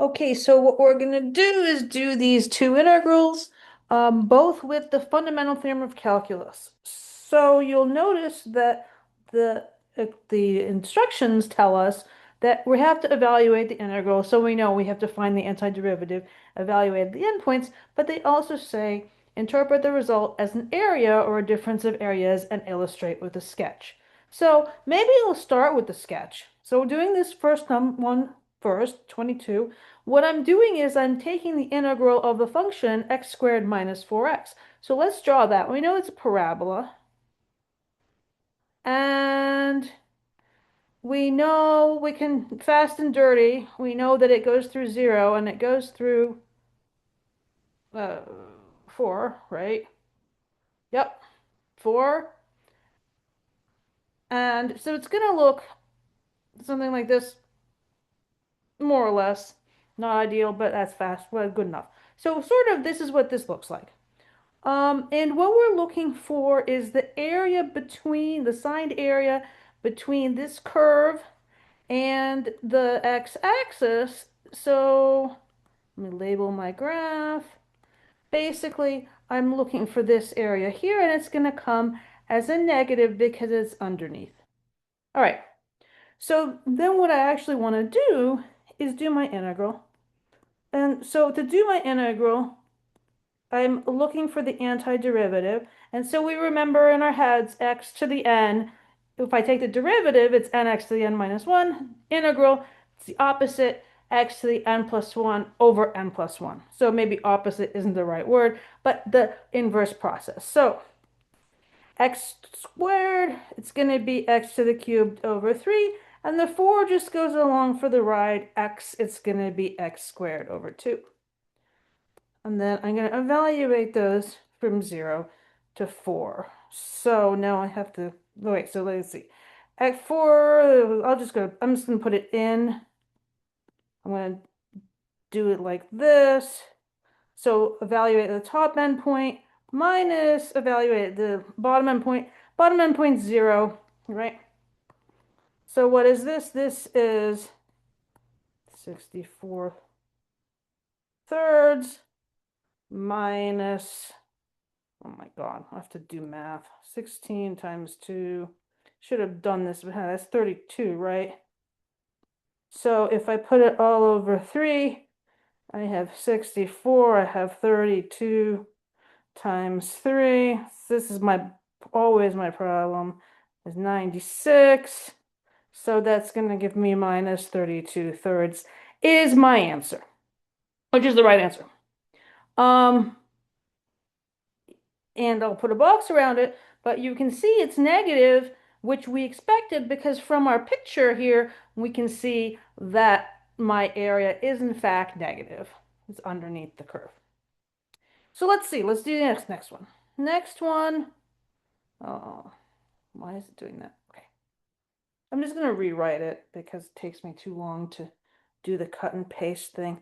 Okay, so what we're going to do is do these two integrals, both with the fundamental theorem of calculus. So you'll notice that the the instructions tell us that we have to evaluate the integral, so we know we have to find the antiderivative, evaluate the endpoints, but they also say interpret the result as an area or a difference of areas and illustrate with a sketch. So maybe we'll start with the sketch. So we're doing this one first, 22. What I'm doing is I'm taking the integral of the function x squared minus 4x. So let's draw that. We know it's a parabola. And we know we can, fast and dirty, we know that it goes through 0 and it goes through uh, 4, right? Yep, 4. And so it's going to look something like this, more or less. Not ideal, but that's fast. Well, good enough. So sort of this is what this looks like. And what we're looking for is the area between the signed area between this curve and the x-axis. So let me label my graph. Basically, I'm looking for this area here, and it's going to come as a negative because it's underneath. All right. So then what I actually want to do is do my integral. And so to do my integral, I'm looking for the antiderivative. And so we remember in our heads x to the n. If I take the derivative, it's nx to the n minus 1. Integral, it's the opposite, x to the n plus 1 over n plus 1. So maybe opposite isn't the right word, but the inverse process. So x squared, it's going to be x to the cubed over 3. And the 4 just goes along for the ride. X, it's going to be x squared over 2. And then I'm going to evaluate those from 0 to 4. So now I have to, wait, so let's see. At 4, I'm just going to put it in. I'm going to do it like this. So evaluate the top endpoint minus evaluate the bottom endpoint. Bottom endpoint 0, right? So what is this? This is 64 thirds minus, oh my God, I have to do math. 16 times 2. Should have done this, but that's 32, right? So if I put it all over 3, I have 64. I have 32 times 3. This is always my problem, is 96. So that's going to give me minus 32 thirds is my answer, which is the right answer. And I'll put a box around it, but you can see it's negative, which we expected because from our picture here, we can see that my area is in fact negative. It's underneath the curve. So let's see, let's do the next one. Next one, oh, why is it doing that? Okay. I'm just gonna rewrite it because it takes me too long to do the cut and paste thing.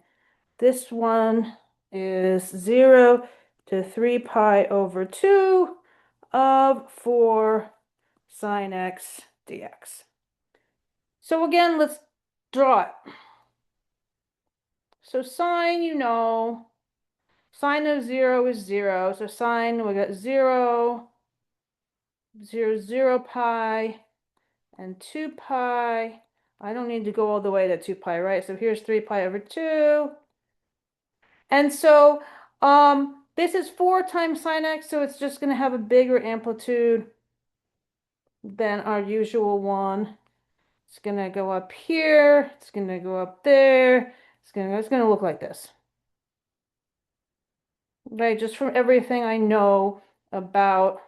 This one is 0 to 3 pi over 2 of 4 sine x dx. So again, let's draw it. So sine, sine of 0 is 0. So sine, we got 0, 0, 0 pi, and 2 pi. I don't need to go all the way to 2 pi, right? So here's 3 pi over 2. And so this is 4 times sine x, so it's just going to have a bigger amplitude than our usual one. It's going to go up here. It's going to go up there. It's going to look like this. Right, just from everything I know about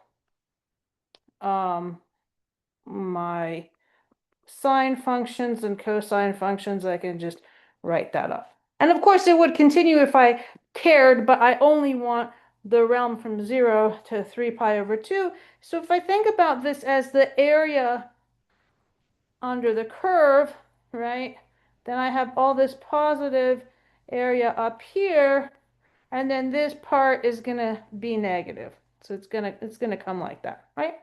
my sine functions and cosine functions, I can just write that up. And of course, it would continue if I cared, but I only want the realm from 0 to 3 pi over 2. So if I think about this as the area under the curve, right, then I have all this positive area up here, and then this part is going to be negative. So it's gonna come like that, right?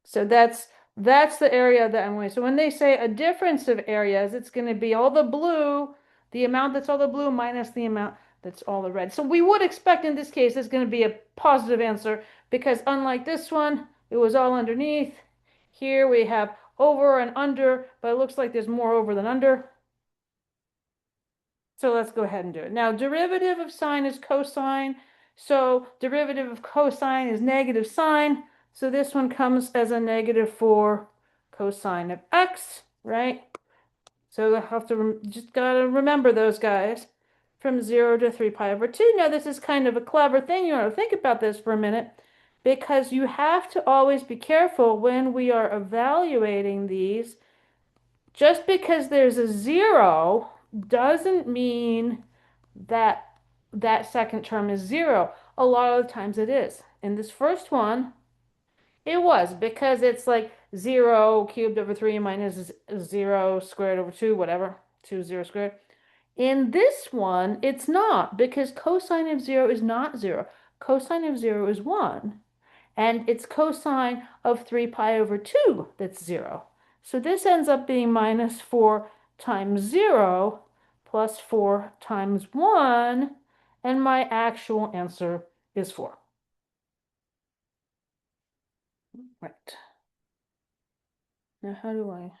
So that's the area that I'm going. So when they say a difference of areas, it's going to be all the blue The amount that's all the blue minus the amount that's all the red. So we would expect in this case it's going to be a positive answer because unlike this one, it was all underneath. Here we have over and under, but it looks like there's more over than under. So let's go ahead and do it. Now, derivative of sine is cosine. So derivative of cosine is negative sine. So this one comes as a negative 4 cosine of x, right? So I have to just gotta remember those guys from 0 to 3 pi over 2. Now, this is kind of a clever thing. You want to think about this for a minute because you have to always be careful when we are evaluating these. Just because there's a 0 doesn't mean that that second term is 0. A lot of the times it is. In this first one, it was because it's like 0 cubed over 3 minus 0 squared over 2, whatever, 2 0 squared. In this one, it's not because cosine of 0 is not 0. Cosine of 0 is 1. And it's cosine of 3 pi over 2 that's 0. So this ends up being minus 4 times 0 plus 4 times 1. And my actual answer is 4. Right. Now, how do I?